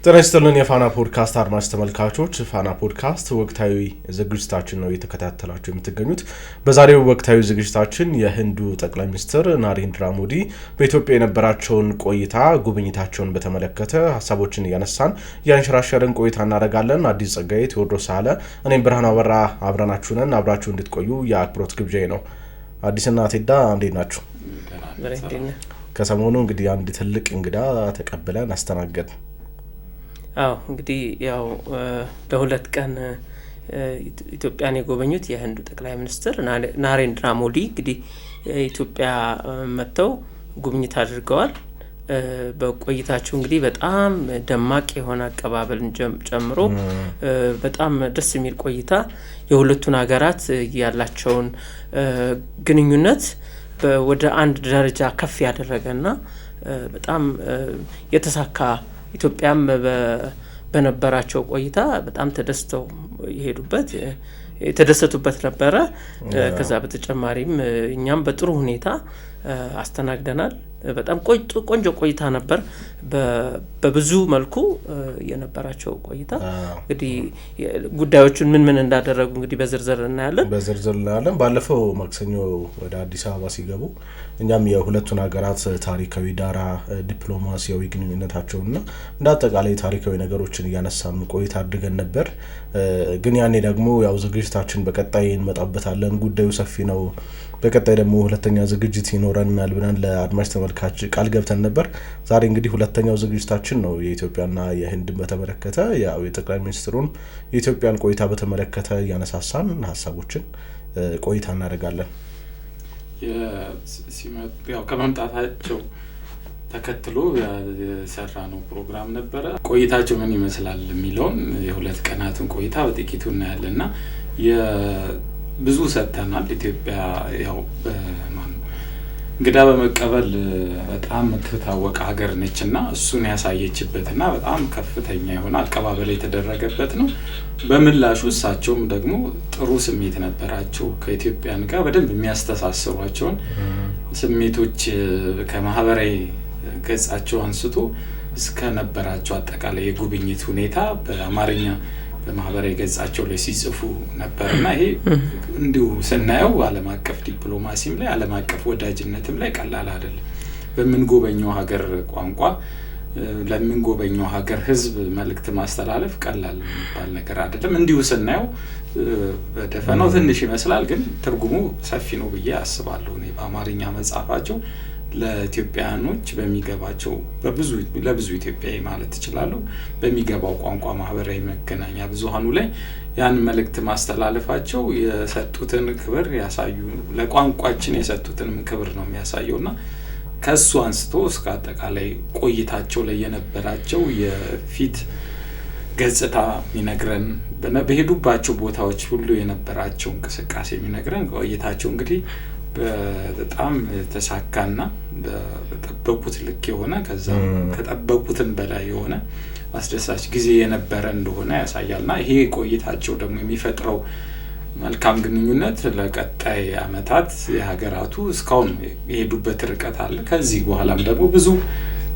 ጤና ይስጥልን የፋና ፖድካስት አድማጭ ተመልካቾች፣ ፋና ፖድካስት ወቅታዊ ዝግጅታችን ነው እየተከታተላችሁ የምትገኙት። በዛሬው ወቅታዊ ዝግጅታችን የህንዱ ጠቅላይ ሚኒስትር ናሬንድራ ሞዲ በኢትዮጵያ የነበራቸውን ቆይታ ጉብኝታቸውን በተመለከተ ሀሳቦችን እያነሳን ያንሸራሸርን ቆይታ እናደርጋለን። አዲስ ጸጋዬ፣ ቴዎድሮስ አለ፣ እኔም ብርሃኑ አበራ አብረናችሁ ነን። አብራችሁ እንድትቆዩ የአክብሮት ግብዣዬ ነው። አዲስና ቴዳ እንዴት ናችሁ? ከሰሞኑ እንግዲህ አንድ ትልቅ እንግዳ ተቀብለን አስተናገድን። እንግዲህ ያው ለሁለት ቀን ኢትዮጵያን የጎበኙት የህንዱ ጠቅላይ ሚኒስትር ናሬንድራ ሞዲ እንግዲህ ኢትዮጵያ መጥተው ጉብኝት አድርገዋል። በቆይታቸው እንግዲህ በጣም ደማቅ የሆነ አቀባበልን ጨምሮ በጣም ደስ የሚል ቆይታ የሁለቱን ሀገራት ያላቸውን ግንኙነት ወደ አንድ ደረጃ ከፍ ያደረገና በጣም የተሳካ ኢትዮጵያም በነበራቸው ቆይታ በጣም ተደስተው የተደሰቱበት ነበረ። ከዛ በተጨማሪም እኛም በጥሩ ሁኔታ አስተናግደናል። በጣም ቆንጆ ቆይታ ነበር። በብዙ መልኩ የነበራቸው ቆይታ እንግዲህ ጉዳዮቹን ምን እንዳደረጉ እንግዲህ በዝርዝር እናያለን። ባለፈው ማክሰኞ ወደ አዲስ አበባ ሲገቡ እኛም የሁለቱን ሀገራት ታሪካዊ ዳራ፣ ዲፕሎማሲያዊ ግንኙነታቸውና እንደ አጠቃላይ ታሪካዊ ነገሮችን እያነሳን ቆይታ አድርገን ነበር። ግን ያኔ ደግሞ ያው ዝግጅታችን በቀጣይ እንመጣበታለን፣ ጉዳዩ ሰፊ ነው፣ በቀጣይ ደግሞ ሁለተኛ ዝግጅት ይኖረናል ብለን ለአድማጭ ተመልካች ቃል ገብተን ነበር። ዛሬ እንግዲህ ሁለተኛው ዝግጅታችን ነው የኢትዮጵያና የህንድን በተመለከተ ያው የጠቅላይ ሚኒስትሩን የኢትዮጵያን ቆይታ በተመለከተ ያነሳሳን ሀሳቦችን ቆይታ እናደርጋለን። ያው ከመምጣታቸው ተከትሎ የሰራ ነው ፕሮግራም ነበረ። ቆይታቸው ምን ይመስላል የሚለውን የሁለት ቀናትን ቆይታ በጥቂቱ እናያለንና ብዙ ሰጥተናል። ኢትዮጵያ ያው እንግዳ በመቀበል በጣም የምትታወቅ ሀገር ነችና እሱን ያሳየችበትና በጣም ከፍተኛ የሆነ አቀባበል የተደረገበት ነው። በምላሹ እሳቸውም ደግሞ ጥሩ ስሜት ነበራቸው። ከኢትዮጵያን ጋር በደንብ የሚያስተሳስሯቸውን ስሜቶች ከማህበራዊ ገጻቸው አንስቶ እስከ ነበራቸው አጠቃላይ የጉብኝት ሁኔታ በአማርኛ በማህበራዊ ገጻቸው ላይ ሲጽፉ ነበርና ይሄ እንዲሁ ስናየው ዓለም አቀፍ ዲፕሎማሲም ላይ ዓለም አቀፍ ወዳጅነትም ላይ ቀላል አይደለም። በምንጎበኘው ሀገር ቋንቋ ለምንጎበኘው ሀገር ህዝብ መልእክት ማስተላለፍ ቀላል የሚባል ነገር አይደለም። እንዲሁ ስናየው በደፈናው ትንሽ ይመስላል፣ ግን ትርጉሙ ሰፊ ነው ብዬ አስባለሁ። እኔ በአማርኛ መጻፋቸው ለኢትዮጵያኖች በሚገባቸው ለብዙ ኢትዮጵያዊ ማለት ይችላልው በሚገባው ቋንቋ ማህበራዊ መገናኛ ብዙሃኑ ላይ ያን መልእክት ማስተላለፋቸው የሰጡትን ክብር ያሳዩ፣ ለቋንቋችን የሰጡትን ክብር ነው የሚያሳየውና ከሱ አንስቶ እስከ አጠቃላይ ቆይታቸው ላይ የነበራቸው የፊት ገጽታ የሚነግረን፣ በሄዱባቸው ቦታዎች ሁሉ የነበራቸው እንቅስቃሴ የሚነግረን ቆይታቸው እንግዲህ በጣም ተሳካና በጠበቁት ልክ የሆነ ከዛ ከጠበቁትን በላይ የሆነ አስደሳች ጊዜ የነበረ እንደሆነ ያሳያልና ይሄ ቆይታቸው ደግሞ የሚፈጥረው መልካም ግንኙነት ለቀጣይ አመታት የሀገራቱ እስካሁን የሄዱበት ርቀት አለ። ከዚህ በኋላም ደግሞ ብዙ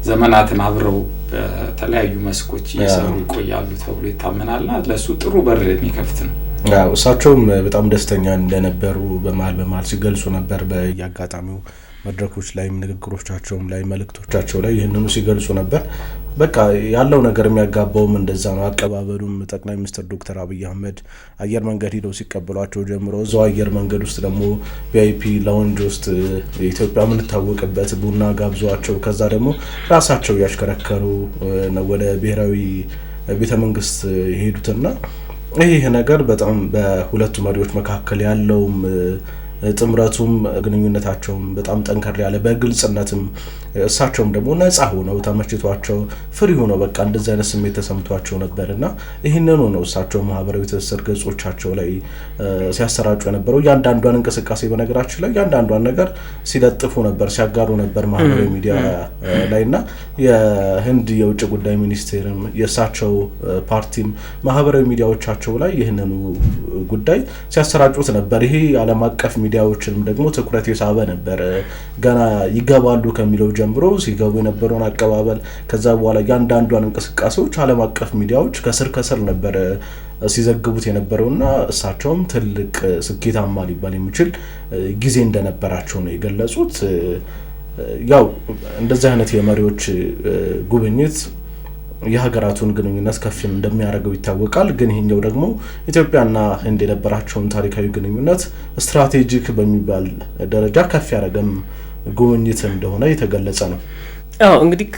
ዘመናትን አብረው በተለያዩ መስኮች እየሰሩ ይቆያሉ ተብሎ ይታመናልና ለሱ ጥሩ በር የሚከፍት ነው። እሳቸውም በጣም ደስተኛ እንደነበሩ በመሃል ሲገልጹ ነበር። በየአጋጣሚው መድረኮች ላይ ንግግሮቻቸውም ላይ መልእክቶቻቸው ላይ ይህንኑ ሲገልጹ ነበር። በቃ ያለው ነገር የሚያጋባውም እንደዛ ነው። አቀባበሉም ጠቅላይ ሚኒስትር ዶክተር አብይ አህመድ አየር መንገድ ሄደው ሲቀበሏቸው ጀምሮ እዛው አየር መንገድ ውስጥ ደግሞ ቪአይፒ ላውንጅ ውስጥ ኢትዮጵያ የምንታወቅበት ቡና ጋብዟቸው ከዛ ደግሞ ራሳቸው ያሽከረከሩ ወደ ብሔራዊ ቤተ መንግስት የሄዱትና ይህ ነገር በጣም በሁለቱ መሪዎች መካከል ያለውም ጥምረቱም ግንኙነታቸውም በጣም ጠንከር ያለ በግልጽነትም እሳቸውም ደግሞ ነፃ ሆነው ተመችቷቸው ፍሪ ሆነው በቃ እንደዚህ አይነት ስሜት ተሰምቷቸው ነበርና ይህንኑ ነው እሳቸው ማህበራዊ ትስስር ገጾቻቸው ላይ ሲያሰራጩ የነበረው። ያንዳንዷን እንቅስቃሴ በነገራችን ላይ ያንዳንዷን ነገር ሲለጥፉ ነበር፣ ሲያጋሩ ነበር ማህበራዊ ሚዲያ ላይና የህንድ የውጭ ጉዳይ ሚኒስቴርም የእሳቸው ፓርቲም ማህበራዊ ሚዲያዎቻቸው ላይ ይህንኑ ጉዳይ ሲያሰራጩት ነበር። ይሄ ዓለም አቀፍ ሚዲያ ሚዲያዎችንም ደግሞ ትኩረት የሳበ ነበር። ገና ይገባሉ ከሚለው ጀምሮ ሲገቡ የነበረውን አቀባበል ከዛ በኋላ ያንዳንዷን እንቅስቃሴዎች ዓለም አቀፍ ሚዲያዎች ከስር ነበር ሲዘግቡት የነበረውና እሳቸውም ትልቅ ስኬታማ ሊባል የሚችል ጊዜ እንደነበራቸው ነው የገለጹት። ያው እንደዚህ አይነት የመሪዎች ጉብኝት የሀገራቱን ግንኙነት ከፍ እንደሚያደርገው ይታወቃል። ግን ይሄኛው ደግሞ ኢትዮጵያና ህንድ የነበራቸውን ታሪካዊ ግንኙነት ስትራቴጂክ በሚባል ደረጃ ከፍ ያደረገም ጉብኝት እንደሆነ የተገለጸ ነው። እንግዲህ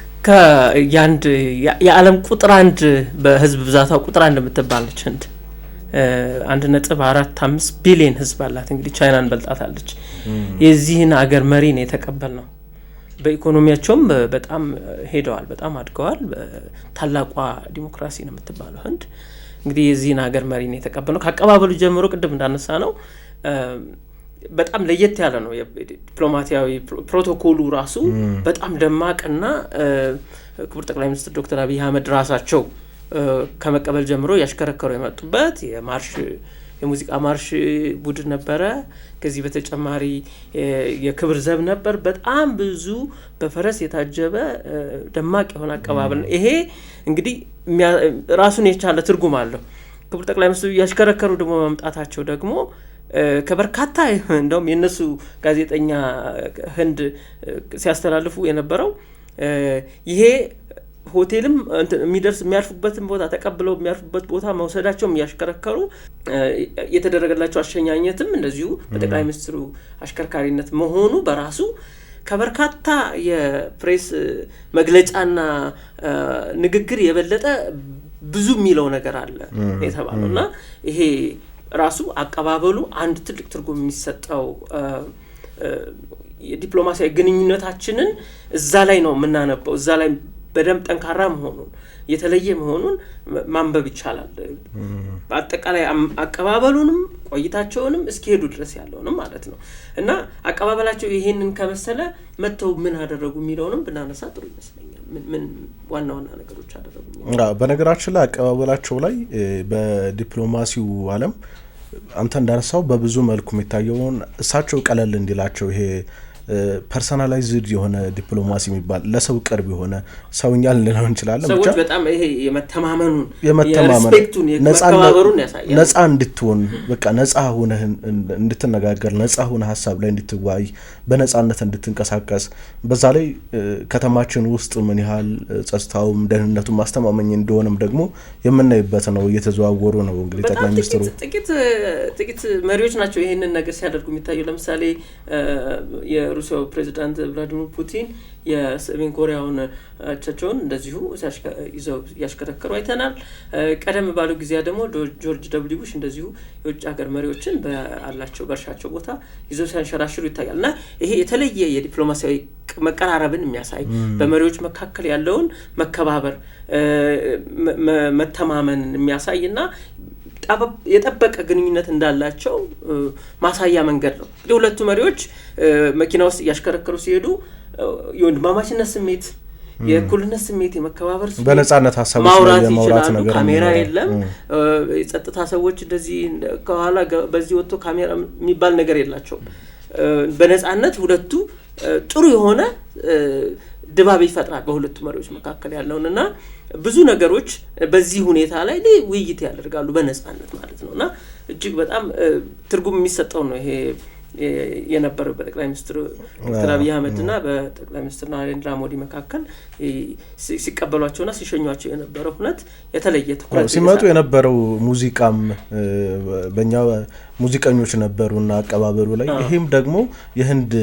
የዓለም ቁጥር 1 በህዝብ ብዛቷ ቁጥር 1 የምትባለች ህንድ 1.45 ቢሊዮን ህዝብ አላት። እንግዲህ ቻይናን በልጣታለች። የዚህን አገር መሪ ነው የተቀበልነው። በኢኮኖሚያቸውም በጣም ሄደዋል፣ በጣም አድገዋል። ታላቋ ዲሞክራሲ ነው የምትባለው ህንድ። እንግዲህ የዚህን ሀገር መሪ ነው የተቀበልነው። ከአቀባበሉ ጀምሮ ቅድም እንዳነሳ ነው በጣም ለየት ያለ ነው። ዲፕሎማቲያዊ ፕሮቶኮሉ ራሱ በጣም ደማቅና ክቡር ጠቅላይ ሚኒስትር ዶክተር አብይ አህመድ ራሳቸው ከመቀበል ጀምሮ ያሽከረከሩ የመጡበት የሙዚቃ ማርሽ ቡድን ነበረ። ከዚህ በተጨማሪ የክብር ዘብ ነበር። በጣም ብዙ በፈረስ የታጀበ ደማቅ የሆነ አቀባበል ነው። ይሄ እንግዲህ ራሱን የቻለ ትርጉም አለው። ክቡር ጠቅላይ ሚኒስትሩ ያሽከረከሩ ደግሞ መምጣታቸው ደግሞ ከበርካታ እንደውም የነሱ ጋዜጠኛ ህንድ ሲያስተላልፉ የነበረው ይሄ ሆቴልም የሚያርፉበትን ቦታ ተቀብለው የሚያርፉበት ቦታ መውሰዳቸው ያሽከረከሩ የተደረገላቸው አሸኛኘትም እንደዚሁ በጠቅላይ ሚኒስትሩ አሽከርካሪነት መሆኑ በራሱ ከበርካታ የፕሬስ መግለጫና ንግግር የበለጠ ብዙ የሚለው ነገር አለ የተባለውና ይሄ ራሱ አቀባበሉ አንድ ትልቅ ትርጉም የሚሰጠው የዲፕሎማሲያዊ ግንኙነታችንን እዛ ላይ ነው የምናነበው። እዛ ላይ በደንብ ጠንካራ መሆኑን የተለየ መሆኑን ማንበብ ይቻላል። በአጠቃላይ አቀባበሉንም ቆይታቸውንም እስኪሄዱ ድረስ ያለውንም ማለት ነው እና አቀባበላቸው ይሄንን ከመሰለ መተው ምን አደረጉ የሚለውንም ብናነሳ ጥሩ ይመስለኛል። ምን ዋና ነገሮች አደረጉ? በነገራችን ላይ አቀባበላቸው ላይ በዲፕሎማሲው ዓለም አንተ እንዳነሳው በብዙ መልኩ የሚታየውን እሳቸው ቀለል እንዲላቸው ይሄ ፐርሰናላይዝድ የሆነ ዲፕሎማሲ የሚባል ለሰው ቅርብ የሆነ ሰውኛ ልንለው እንችላለን። ብቻ በጣም ይሄ የመተማመኑን የሪስፔክቱን የመከባበሩን ያሳያል። ነፃ እንድትሆን በቃ ነፃ ሆነህ እንድትነጋገር ነፃ ሆነህ ሀሳብ ላይ እንድትወያይ በነፃነት እንድትንቀሳቀስ በዛ ላይ ከተማችን ውስጥ ምን ያህል ጸጥታውም ደህንነቱም ማስተማመኝ እንደሆነም ደግሞ የምናይበት ነው። እየተዘዋወሩ ነው እንግዲህ ጠቅላይ ሚኒስትሩ ጥቂት መሪዎች ናቸው ይሄንን ነገር ሲያደርጉ የሚታየው። ለምሳሌ የሩሲያው ፕሬዝዳንት ቭላዲሚር ፑቲን የሰሜን ኮሪያውን አቻቸውን እንደዚሁ ይዘው ያሽከረከሩ አይተናል። ቀደም ባለው ጊዜ ደግሞ ጆርጅ ደብሊው ቡሽ እንደዚሁ የውጭ ሀገር መሪዎችን በአላቸው በርሻቸው ቦታ ይዘው ሲያንሸራሽሩ ይታያል እና ይሄ የተለየ የዲፕሎማሲያዊ መቀራረብን የሚያሳይ በመሪዎች መካከል ያለውን መከባበር መተማመንን የሚያሳይና የጠበቀ ግንኙነት እንዳላቸው ማሳያ መንገድ ነው። እንግዲህ ሁለቱ መሪዎች መኪና ውስጥ እያሽከረከሩ ሲሄዱ የወንድማማችነት ስሜት፣ የእኩልነት ስሜት፣ የመከባበር ስሜት በነጻነት ሀሳብ ማውራት ይችላሉ። ካሜራ የለም። የጸጥታ ሰዎች እንደዚህ ከኋላ በዚህ ወጥቶ ካሜራ የሚባል ነገር የላቸውም። በነጻነት ሁለቱ ጥሩ የሆነ ድባብ ይፈጥራል በሁለቱ መሪዎች መካከል ያለውንና ብዙ ነገሮች በዚህ ሁኔታ ላይ ውይይት ያደርጋሉ በነጻነት ማለት ነውና እጅግ በጣም ትርጉም የሚሰጠው ነው ይሄ የነበረው በጠቅላይ ሚኒስትር ዶክተር አብይ አህመድና በጠቅላይ ሚኒስትር ናሬንድራ ሞዲ መካከል ሲቀበሏቸውና ሲሸኟቸው የነበረው ሁነት የተለየ ትኩረት ሲመጡ የነበረው ሙዚቃም በእኛ ሙዚቀኞች ነበሩና አቀባበሉ ላይ ይሄም ደግሞ የህንድ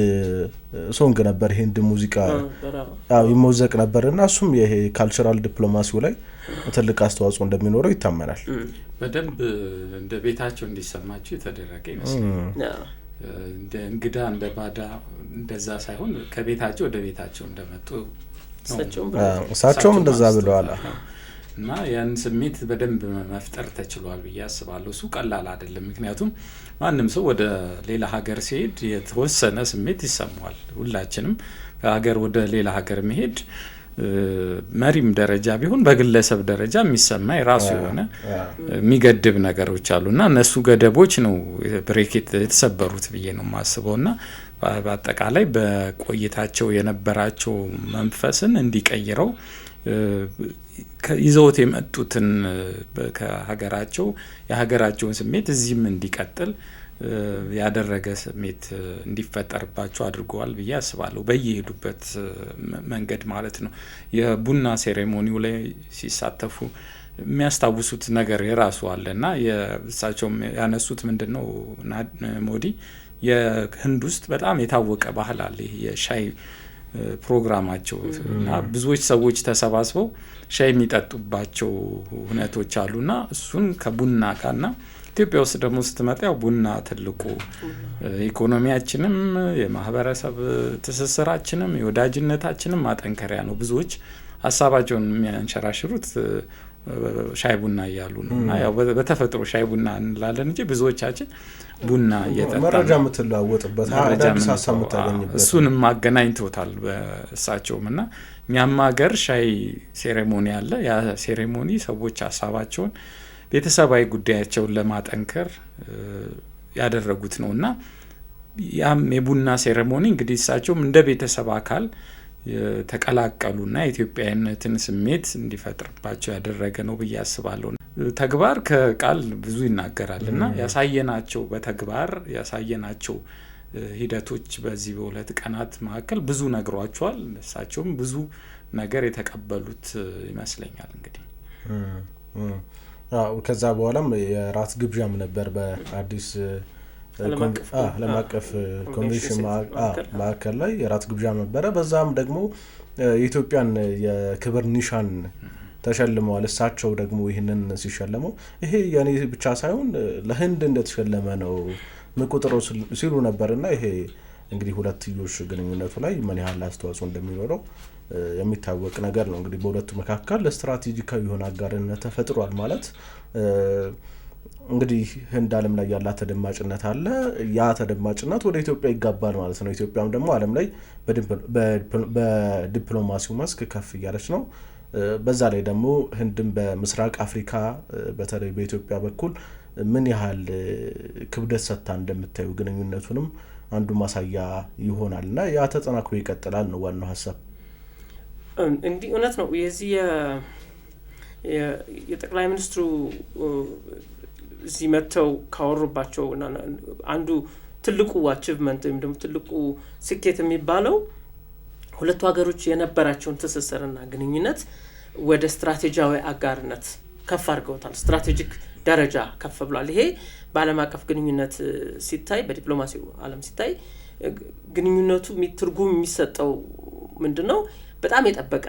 ሶንግ ነበር። የህንድ ሙዚቃ ይሞዘቅ ነበርና እሱም ይሄ ካልቸራል ዲፕሎማሲው ላይ ትልቅ አስተዋጽኦ እንደሚኖረው ይታመናል። በደንብ እንደ ቤታቸው እንዲሰማቸው የተደረገ ይመስላል። እንደ እንግዳ እንደ ባዳ እንደዛ ሳይሆን ከቤታቸው ወደ ቤታቸው እንደመጡ እሳቸውም እንደዛ ብለዋል እና ያን ስሜት በደንብ መፍጠር ተችሏል ብዬ አስባለሁ። እሱ ቀላል አይደለም። ምክንያቱም ማንም ሰው ወደ ሌላ ሀገር ሲሄድ የተወሰነ ስሜት ይሰማዋል። ሁላችንም ከሀገር ወደ ሌላ ሀገር መሄድ መሪም ደረጃ ቢሆን በግለሰብ ደረጃ የሚሰማ የራሱ የሆነ የሚገድብ ነገሮች አሉና እነሱ ገደቦች ነው ብሬክ የተሰበሩት ብዬ ነው የማስበውና በአጠቃላይ በቆይታቸው የነበራቸው መንፈስን እንዲቀይረው ይዘውት የመጡትን ከሀገራቸው የሀገራቸውን ስሜት እዚህም እንዲቀጥል ያደረገ ስሜት እንዲፈጠርባቸው አድርገዋል ብዬ አስባለሁ። በየሄዱበት መንገድ ማለት ነው። የቡና ሴሬሞኒው ላይ ሲሳተፉ የሚያስታውሱት ነገር የራሱ አለና የእሳቸውም ያነሱት ምንድነው ሞዲ የህንድ ውስጥ በጣም የታወቀ ባህል አለ የሻይ ፕሮግራማቸው እና ብዙዎች ሰዎች ተሰባስበው ሻይ የሚጠጡባቸው ሁነቶች አሉና እሱን ከቡና ጋርና ኢትዮጵያ ውስጥ ደግሞ ስትመጣ ያው ቡና ትልቁ ኢኮኖሚያችንም የማህበረሰብ ትስስራችንም የወዳጅነታችንም ማጠንከሪያ ነው። ብዙዎች ሀሳባቸውን የሚያንሸራሽሩት ሻይ ቡና እያሉ ነው እና ያው በተፈጥሮ ሻይ ቡና እንላለን እንጂ ብዙዎቻችን ቡና እየጠጣን መረጃ የምትለዋወጥበት አዳዲስ ሀሳብ የምታገኝበት እሱንም አገናኝቶታል በእሳቸውም እና እኛም ሀገር ሻይ ሴሬሞኒ አለ። ያ ሴሬሞኒ ሰዎች ሀሳባቸውን ቤተሰባዊ ጉዳያቸውን ለማጠንከር ያደረጉት ነውና ያም የቡና ሴሬሞኒ እንግዲህ እሳቸውም እንደ ቤተሰብ አካል ተቀላቀሉና የኢትዮጵያዊነትን ስሜት እንዲፈጥርባቸው ያደረገ ነው ብዬ አስባለሁ። ተግባር ከቃል ብዙ ይናገራልና ያሳየናቸው በተግባር ያሳየናቸው ሂደቶች በዚህ በሁለት ቀናት መካከል ብዙ ነግሯቸዋል። እሳቸውም ብዙ ነገር የተቀበሉት ይመስለኛል። እንግዲህ ከዛ በኋላም የራት ግብዣም ነበር በአዲስ ዓለም አቀፍ ኮንቬንሽን ማዕከል ላይ የራት ግብዣ ነበረ። በዛም ደግሞ የኢትዮጵያን የክብር ኒሻን ተሸልመዋል። እሳቸው ደግሞ ይህንን ሲሸለሙ ይሄ የኔ ብቻ ሳይሆን ለህንድ እንደተሸለመ ነው ምቁጥሩ ሲሉ ነበርና ይሄ እንግዲህ ሁለትዮሽ ግንኙነቱ ላይ ምን ያህል አስተዋጽኦ እንደሚኖረው የሚታወቅ ነገር ነው። እንግዲህ በሁለቱ መካከል ስትራቴጂካዊ የሆነ አጋርነት ተፈጥሯል ማለት እንግዲህ ህንድ ዓለም ላይ ያላት ተደማጭነት አለ። ያ ተደማጭነት ወደ ኢትዮጵያ ይጋባል ማለት ነው። ኢትዮጵያም ደግሞ ዓለም ላይ በዲፕሎማሲው መስክ ከፍ እያለች ነው። በዛ ላይ ደግሞ ህንድም በምስራቅ አፍሪካ በተለይ በኢትዮጵያ በኩል ምን ያህል ክብደት ሰጥታ እንደምታዩ ግንኙነቱንም አንዱ ማሳያ ይሆናልና ያ ተጠናክሮ ይቀጥላል ነው ዋናው ሀሳብ። እንዲህ እውነት ነው። የዚህ የጠቅላይ ሚኒስትሩ እዚህ መጥተው ካወሩባቸው አንዱ ትልቁ አቺቭመንት ወይም ደግሞ ትልቁ ስኬት የሚባለው ሁለቱ ሀገሮች የነበራቸውን ትስስርና ግንኙነት ወደ ስትራቴጂያዊ አጋርነት ከፍ አድርገውታል። ስትራቴጂክ ደረጃ ከፍ ብሏል። ይሄ በዓለም አቀፍ ግንኙነት ሲታይ በዲፕሎማሲው ዓለም ሲታይ ግንኙነቱ ትርጉም የሚሰጠው ምንድነው? በጣም የጠበቀ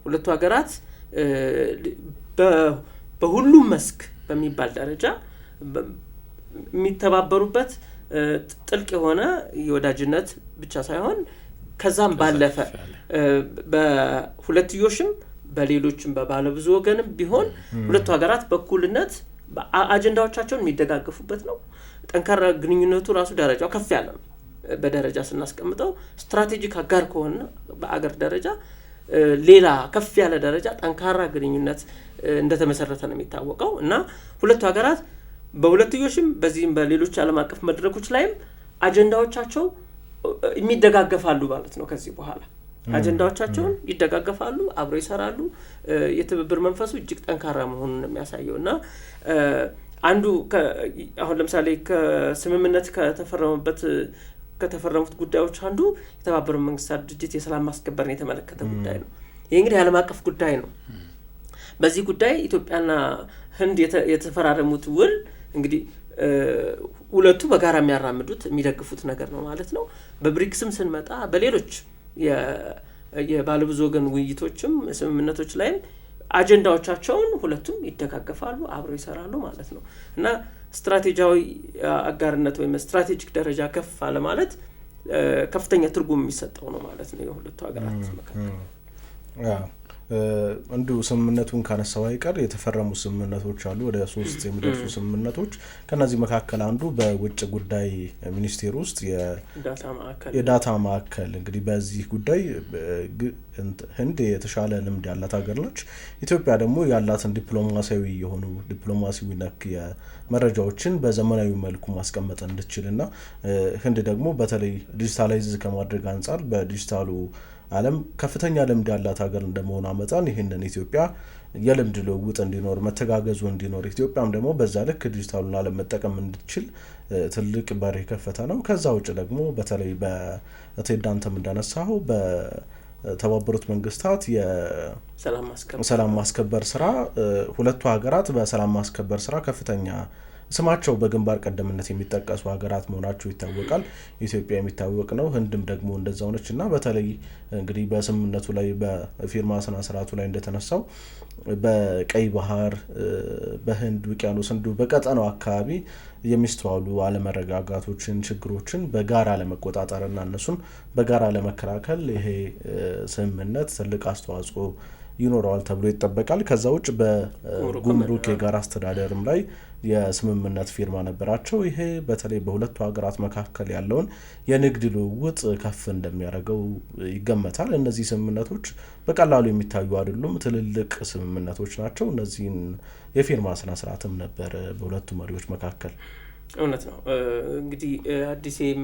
ሁለቱ ሀገራት በሁሉም መስክ በሚባል ደረጃ የሚተባበሩበት ጥልቅ የሆነ የወዳጅነት ብቻ ሳይሆን ከዛም ባለፈ በሁለትዮሽም በሌሎችም በባለብዙ ወገንም ቢሆን ሁለቱ ሀገራት በኩልነት አጀንዳዎቻቸውን የሚደጋገፉበት ነው። ጠንካራ ግንኙነቱ ራሱ ደረጃው ከፍ ያለ ነው። በደረጃ ስናስቀምጠው ስትራቴጂክ አጋር ከሆነ በአገር ደረጃ ሌላ ከፍ ያለ ደረጃ ጠንካራ ግንኙነት እንደተመሰረተ ነው የሚታወቀው እና ሁለቱ ሀገራት በሁለትዮሽም በዚህም በሌሎች ዓለም አቀፍ መድረኮች ላይም አጀንዳዎቻቸው የሚደጋገፋሉ ማለት ነው። ከዚህ በኋላ አጀንዳዎቻቸውን ይደጋገፋሉ፣ አብረው ይሰራሉ። የትብብር መንፈሱ እጅግ ጠንካራ መሆኑን ነው የሚያሳየው እና አንዱ አሁን ለምሳሌ ከስምምነት ከተፈረሙት ጉዳዮች አንዱ የተባበሩት መንግስታት ድርጅት የሰላም ማስከበርን የተመለከተ ጉዳይ ነው። ይህ እንግዲህ ዓለም አቀፍ ጉዳይ ነው። በዚህ ጉዳይ ኢትዮጵያና ህንድ የተፈራረሙት ውል እንግዲህ ሁለቱ በጋራ የሚያራምዱት የሚደግፉት ነገር ነው ማለት ነው። በብሪክስም ስንመጣ በሌሎች የባለብዙ ወገን ውይይቶችም ስምምነቶች ላይም አጀንዳዎቻቸውን ሁለቱም ይደጋገፋሉ፣ አብረው ይሰራሉ ማለት ነው እና ስትራቴጂያዊ አጋርነት ወይም ስትራቴጂክ ደረጃ ከፍ አለ ማለት ከፍተኛ ትርጉም የሚሰጠው ነው ማለት ነው የሁለቱ ሀገራት መካከል። እንዲሁ ስምምነቱን ካነሳው አይቀር የተፈረሙ ስምምነቶች አሉ፣ ወደ 3 የሚደርሱ ስምምነቶች። ከነዚህ መካከል አንዱ በውጭ ጉዳይ ሚኒስቴር ውስጥ የዳታ ማዕከል እንግዲህ በዚህ ጉዳይ ህንድ የተሻለ ልምድ ያላት ሀገር ነች። ኢትዮጵያ ደግሞ ያላትን ዲፕሎማሲያዊ የሆኑ ዲፕሎማሲያዊ ነክ መረጃዎችን በዘመናዊ መልኩ ማስቀመጥ እንድትችልና ህንድ ደግሞ በተለይ ዲጂታላይዝ ከማድረግ አንጻር በዲጂታሉ ዓለም ከፍተኛ ልምድ ያላት ሀገር እንደመሆኗ መጠን ይህንን ኢትዮጵያ የልምድ ልውውጥ እንዲኖር መተጋገዙ እንዲኖር ኢትዮጵያም ደግሞ በዛ ልክ ዲጂታሉን ዓለም መጠቀም እንድትችል ትልቅ በር የከፈተ ነው። ከዛ ውጭ ደግሞ በተለይ በቴዳንተም እንዳነሳው በተባበሩት መንግስታት የሰላም ማስከበር ስራ ሁለቱ ሀገራት በሰላም ማስከበር ስራ ከፍተኛ ስማቸው በግንባር ቀደምነት የሚጠቀሱ ሀገራት መሆናቸው ይታወቃል። ኢትዮጵያ የሚታወቅ ነው፣ ህንድም ደግሞ እንደዛው ነች እና በተለይ እንግዲህ በስምምነቱ ላይ በፊርማ ስነ ስርዓቱ ላይ እንደተነሳው በቀይ ባህር በህንድ ውቅያኖስ እንዲሁ በቀጠናው አካባቢ የሚስተዋሉ አለመረጋጋቶችን፣ ችግሮችን በጋራ ለመቆጣጠርና እነሱን በጋራ ለመከላከል ይሄ ስምምነት ትልቅ አስተዋጽኦ ይኖረዋል ተብሎ ይጠበቃል። ከዛ ውጭ በጉምሩክ የጋራ አስተዳደርም ላይ የስምምነት ፊርማ ነበራቸው። ይሄ በተለይ በሁለቱ ሀገራት መካከል ያለውን የንግድ ልውውጥ ከፍ እንደሚያደርገው ይገመታል። እነዚህ ስምምነቶች በቀላሉ የሚታዩ አይደሉም፣ ትልልቅ ስምምነቶች ናቸው። እነዚህን የፊርማ ስነ ስርዓትም ነበር በሁለቱ መሪዎች መካከል። እውነት ነው። እንግዲህ አዲሴም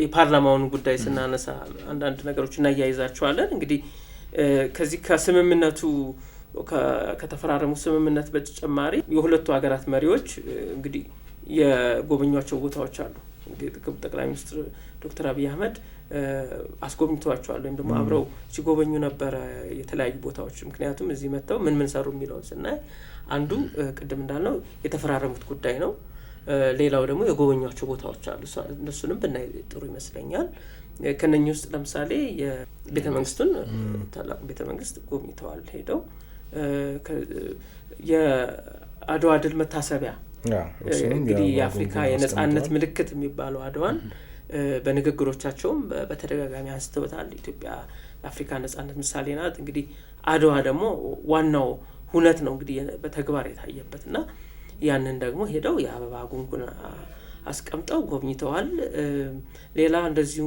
የፓርላማውን ጉዳይ ስናነሳ አንዳንድ ነገሮች እናያይዛቸዋለን። እንግዲህ ከዚህ ከስምምነቱ ከተፈራረሙ ስምምነት በተጨማሪ የሁለቱ ሀገራት መሪዎች እንግዲህ የጎበኟቸው ቦታዎች አሉ። ጠቅላይ ሚኒስትር ዶክተር አብይ አህመድ አስጎብኝተዋቸዋል ወይም ደግሞ አብረው ሲጎበኙ ነበረ የተለያዩ ቦታዎች። ምክንያቱም እዚህ መጥተው ምን ሰሩ የሚለውን ስናይ አንዱ ቅድም እንዳልነው የተፈራረሙት ጉዳይ ነው። ሌላው ደግሞ የጎበኟቸው ቦታዎች አሉ። እነሱንም ብናይ ጥሩ ይመስለኛል። ከነኚህ ውስጥ ለምሳሌ የቤተ መንግስቱን ታላቁ ቤተ መንግስት ጎብኝተዋል ሄደው። የአድዋ ድል መታሰቢያ እንግዲህ የአፍሪካ የነጻነት ምልክት የሚባለው አድዋን በንግግሮቻቸውም በተደጋጋሚ አንስተውታል። ኢትዮጵያ የአፍሪካ ነጻነት ምሳሌ ናት። እንግዲህ አድዋ ደግሞ ዋናው ሁነት ነው እንግዲህ በተግባር የታየበት እና ያንን ደግሞ ሄደው የአበባ ጉንጉን አስቀምጠው ጎብኝተዋል። ሌላ እንደዚሁ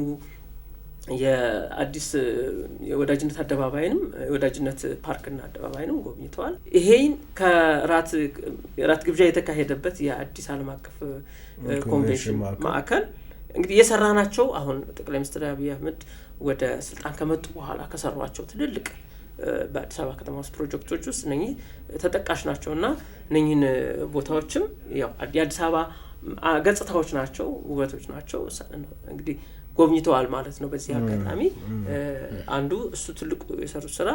የአዲስ የወዳጅነት አደባባይንም የወዳጅነት ፓርክና አደባባይንም ጎብኝተዋል። ይሄን ከራት ግብዣ የተካሄደበት የአዲስ ዓለም አቀፍ ኮንቬንሽን ማዕከል እንግዲህ የሰራናቸው አሁን ጠቅላይ ሚኒስትር አብይ አህመድ ወደ ስልጣን ከመጡ በኋላ ከሰሯቸው ትልልቅ በአዲስ አበባ ከተማ ውስጥ ፕሮጀክቶች ውስጥ እነኚህ ተጠቃሽ ናቸውና እነኚህን ቦታዎችም ያው የአዲስ አበባ ገጽታዎች ናቸው፣ ውበቶች ናቸው። እንግዲህ ጎብኝተዋል ማለት ነው። በዚህ አጋጣሚ አንዱ እሱ ትልቁ የሰሩት ስራ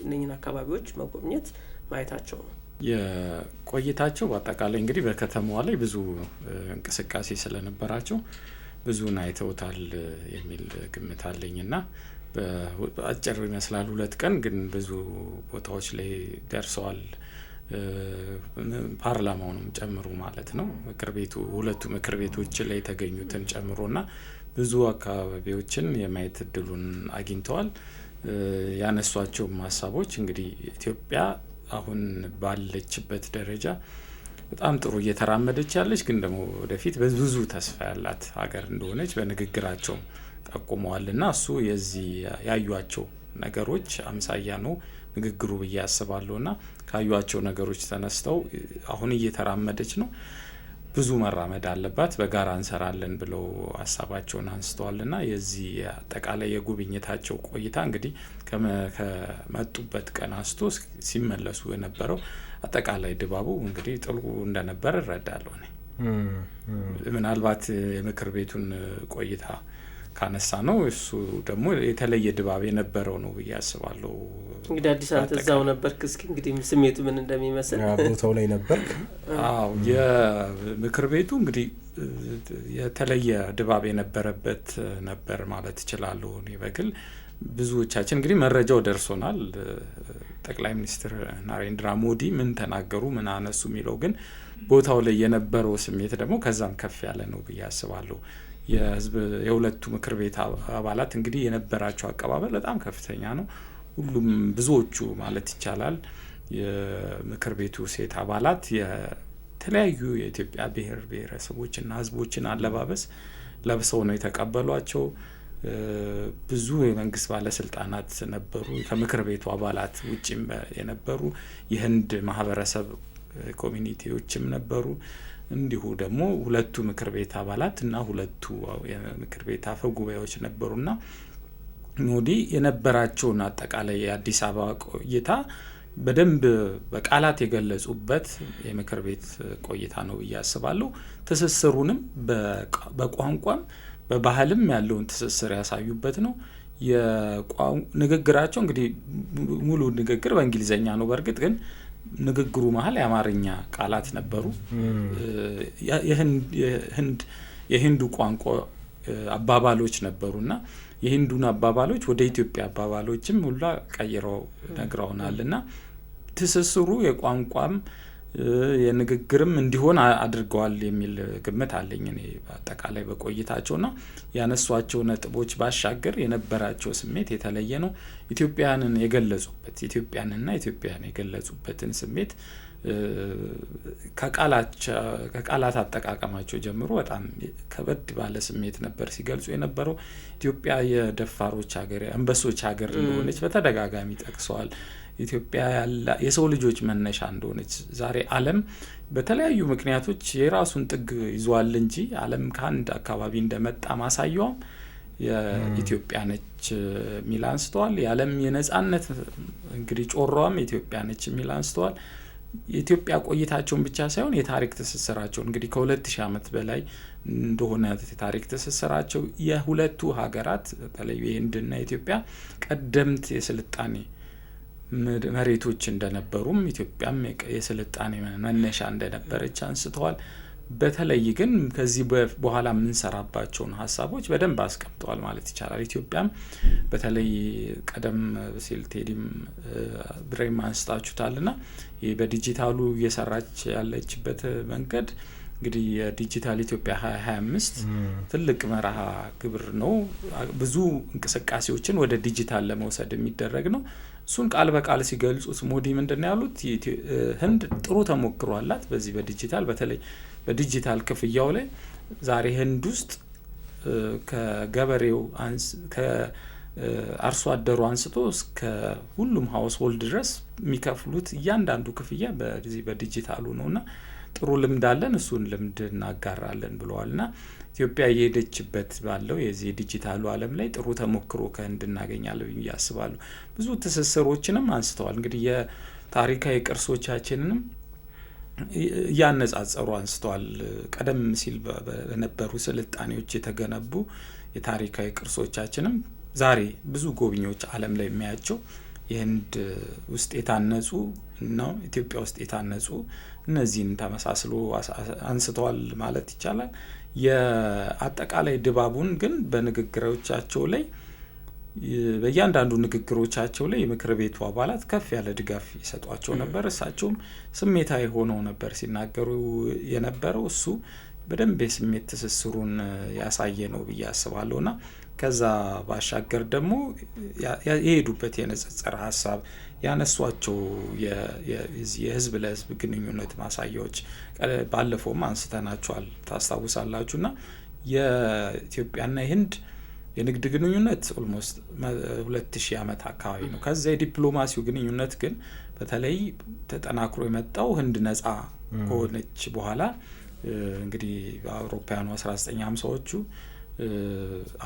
እነኚህን አካባቢዎች መጎብኘት ማየታቸው ነው። የቆይታቸው በአጠቃላይ እንግዲህ በከተማዋ ላይ ብዙ እንቅስቃሴ ስለነበራቸው ብዙን አይተውታል የሚል ግምት አለኝና በአጭር ይመስላል 2 ቀን ግን ብዙ ቦታዎች ላይ ደርሰዋል። ፓርላማውንም ጨምሮ ማለት ነው። ምክር ቤቱ ሁለቱ ምክር ቤቶች ላይ የተገኙትን ጨምሮና ብዙ አካባቢዎችን የማየት እድሉን አግኝተዋል። ያነሷቸው ሀሳቦች እንግዲህ ኢትዮጵያ አሁን ባለችበት ደረጃ በጣም ጥሩ እየተራመደች ያለች ግን ደግሞ ወደፊት ብዙ ተስፋ ያላት ሀገር እንደሆነች በንግግራቸው ጠቁመዋልና እሱ የዚህ ያዩዋቸው ነገሮች አምሳያ ነው ንግግሩ ብዬ አስባለሁና ካዩዋቸው ነገሮች ተነስተው አሁን እየተራመደች ነው፣ ብዙ መራመድ አለባት፣ በጋራ እንሰራለን ብለው ሀሳባቸውን አንስተዋልና የዚህ አጠቃላይ የጉብኝታቸው ቆይታ እንግዲህ ከመጡበት ቀን አንስቶ ሲመለሱ የነበረው አጠቃላይ ድባቡ እንግዲህ ጥሩ እንደነበረ እረዳለሁ። ምናልባት የምክር ቤቱን ቆይታ ካነሳ ነው እሱ ደግሞ የተለየ ድባብ የነበረው ነው ብዬ አስባለሁ። እንግዲህ አዲስ አንተ እዛው ነበርክ፣ እስኪ እንግዲህ ስሜቱ ምን እንደሚመስል ቦታው ላይ ነበርክ? አዎ የምክር ቤቱ እንግዲህ የተለየ ድባብ የነበረበት ነበር ማለት እችላለሁ። እኔ በግል ብዙዎቻችን እንግዲህ መረጃው ደርሶናል። ጠቅላይ ሚኒስትር ናሬንድራ ሞዲ ምን ተናገሩ ምን አነሱ የሚለው ግን ቦታው ላይ የነበረው ስሜት ደግሞ ከዛም ከፍ ያለ ነው ብዬ አስባለሁ። የሁለቱ ምክር ቤት አባላት እንግዲህ የነበራቸው አቀባበል በጣም ከፍተኛ ነው። ሁሉም ብዙዎቹ ማለት ይቻላል የምክር ቤቱ ሴት አባላት የተለያዩ የኢትዮጵያ ብሔር ብሔረሰቦችና ህዝቦችን አለባበስ ለብሰው ነው የተቀበሏቸው። ብዙ የመንግስት ባለስልጣናት ነበሩ። ከምክር ቤቱ አባላት ውጭም የነበሩ የህንድ ማህበረሰብ ኮሚኒቲዎችም ነበሩ። እንዲሁ ደግሞ ሁለቱ ምክር ቤት አባላት እና ሁለቱ የምክር ቤት አፈ ጉባኤዎች ነበሩና ሞዲ የነበራቸውን አጠቃላይ የአዲስ አበባ ቆይታ በደንብ በቃላት የገለጹበት የምክር ቤት ቆይታ ነው ብዬ አስባለሁ። ትስስሩንም በቋንቋም በባህልም ያለውን ትስስር ያሳዩበት ነው። ንግግራቸው እንግዲህ ሙሉ ንግግር በእንግሊዘኛ ነው። በእርግጥ ግን ንግግሩ መሀል የአማርኛ ቃላት ነበሩ። የሂንዱ ቋንቋ አባባሎች ነበሩና የሂንዱን አባባሎች ወደ ኢትዮጵያ አባባሎችም ሁላ ቀይረው ነግረውናልና ትስስሩ የቋንቋም የንግግርም እንዲሆን አድርገዋል የሚል ግምት አለኝ እኔ በአጠቃላይ በቆይታቸውና ያነሷቸው ነጥቦች ባሻገር የነበራቸው ስሜት የተለየ ነው። ኢትዮጵያንን የገለጹበትን ስሜት ከቃላት አጠቃቀማቸው ጀምሮ በጣም ከበድ ባለ ስሜት ነበር ሲገልጹ የነበረው። ኢትዮጵያ የደፋሮች ሀገር፣ አንበሶች ሀገር እንደሆነች በተደጋጋሚ ጠቅሰዋል። ኢትዮጵያ የሰው ልጆች መነሻ እንደሆነች ዛሬ ዓለም በተለያዩ ምክንያቶች የራሱን ጥግ ይዟል እንጂ ዓለም ከአንድ አካባቢ እንደመጣ ማሳያውም የኢትዮጵያ ነች የሚል አንስተዋል። የዓለም የነጻነት እንግዲህ ጮራዋም ኢትዮጵያ ነች የሚል አንስተዋል። የኢትዮጵያ ቆይታቸውን ብቻ ሳይሆን የታሪክ ትስስራቸውን እንግዲህ ከ2000 ዓመት በላይ እንደሆነ የታሪክ ትስስራቸው የሁለቱ ሀገራት በተለይ የህንድና ኢትዮጵያ ቀደምት የስልጣኔ መሬቶች እንደነበሩም ኢትዮጵያም የስልጣኔ መነሻ እንደነበረች አንስተዋል። በተለይ ግን ከዚህ በኋላ የምንሰራባቸውን ሀሳቦች በደንብ አስቀምጠዋል ማለት ይቻላል። ኢትዮጵያም በተለይ ቀደም ሲል ቴዲም ብሬም አንስታችሁታልና በዲጂታሉ እየሰራች ያለችበት መንገድ እንግዲህ የዲጂታል ኢትዮጵያ 2025 ትልቅ መርሃ ግብር ነው። ብዙ እንቅስቃሴዎችን ወደ ዲጂታል ለመውሰድ የሚደረግ ነው። እሱን ቃል በቃል ሲገልጹት ሞዲ ምንድነው ያሉት? ህንድ ጥሩ ተሞክሮ አላት በዚህ በዲጂታል በተለይ በዲጂታል ክፍያው ላይ ዛሬ ህንድ ውስጥ ከገበሬው ከአርሶ አደሩ አንስቶ እስከ ሁሉም ሃውስሆልድ ድረስ የሚከፍሉት እያንዳንዱ ክፍያ በዚህ በዲጂታሉ ነውና ጥሩ ልምድ አለን፣ እሱን ልምድ እናጋራለን ብለዋልና ኢትዮጵያ እየሄደችበት ባለው የዚህ ዲጂታሉ ዓለም ላይ ጥሩ ተሞክሮ ከህንድ እናገኛለን ብዬ አስባለሁ። ብዙ ትስስሮችንም አንስተዋል። እንግዲህ የታሪካዊ ቅርሶቻችንንም እያነጻጸሩ አንስተዋል። ቀደም ሲል በነበሩ ስልጣኔዎች የተገነቡ የታሪካዊ ቅርሶቻችንም ዛሬ ብዙ ጎብኚዎች ዓለም ላይ የሚያያቸው የህንድ ውስጥ የታነጹ ነው፣ ኢትዮጵያ ውስጥ የታነጹ እነዚህን ተመሳስሎ አንስተዋል ማለት ይቻላል። የአጠቃላይ ድባቡን ግን በንግግሮቻቸው ላይ በእያንዳንዱ ንግግሮቻቸው ላይ የምክር ቤቱ አባላት ከፍ ያለ ድጋፍ ይሰጧቸው ነበር። እሳቸውም ስሜታዊ ሆነው ነበር ሲናገሩ የነበረው። እሱ በደንብ የስሜት ትስስሩን ያሳየ ነው ብዬ አስባለሁና ከዛ ባሻገር ደግሞ የሄዱበት የንጽጽር ሀሳብ ያነሷቸው የህዝብ ለህዝብ ግንኙነት ማሳያዎች ባለፈውም አንስተናቸዋል ታስታውሳላችሁና የኢትዮጵያና የህንድ የንግድ ግንኙነት ኦልሞስት 2000 ዓመት አካባቢ ነው። ከዛ የዲፕሎማሲው ግንኙነት ግን በተለይ ተጠናክሮ የመጣው ህንድ ነጻ ከሆነች በኋላ እንግዲህ በአውሮፓውያኑ 1950ዎቹ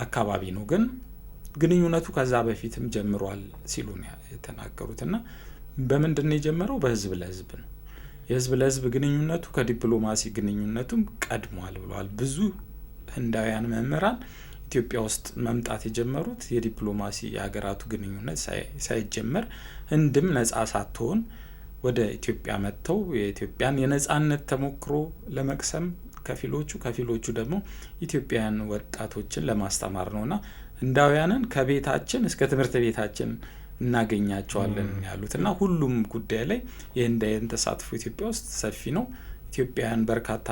አካባቢ ነው። ግን ግንኙነቱ ከዛ በፊትም ጀምሯል ሲሉ ነው የተናገሩትና በምንድነው የጀመረው? በህዝብ ለህዝብ ነው። የህዝብ ለህዝብ ግንኙነቱ ከዲፕሎማሲ ግንኙነቱም ቀድሟል ብለዋል። ብዙ ህንዳውያን መምህራን ኢትዮጵያ ውስጥ መምጣት የጀመሩት የዲፕሎማሲ የሀገራቱ ግንኙነት ሳይጀመር ህንድም ነጻ ሳትሆን ወደ ኢትዮጵያ መጥተው የኢትዮጵያን የነጻነት ተሞክሮ ለመቅሰም ከፊሎቹ ደግሞ ኢትዮጵያውያን ወጣቶችን ለማስተማር ነውና ህንዳውያንን ከቤታችን እስከ ትምህርት ቤታችን እናገኛቸዋለን ያሉትና ሁሉም ጉዳይ ላይ የህንዳውያን ተሳትፎ ኢትዮጵያ ውስጥ ሰፊ ነው። ኢትዮጵያውያን በርካታ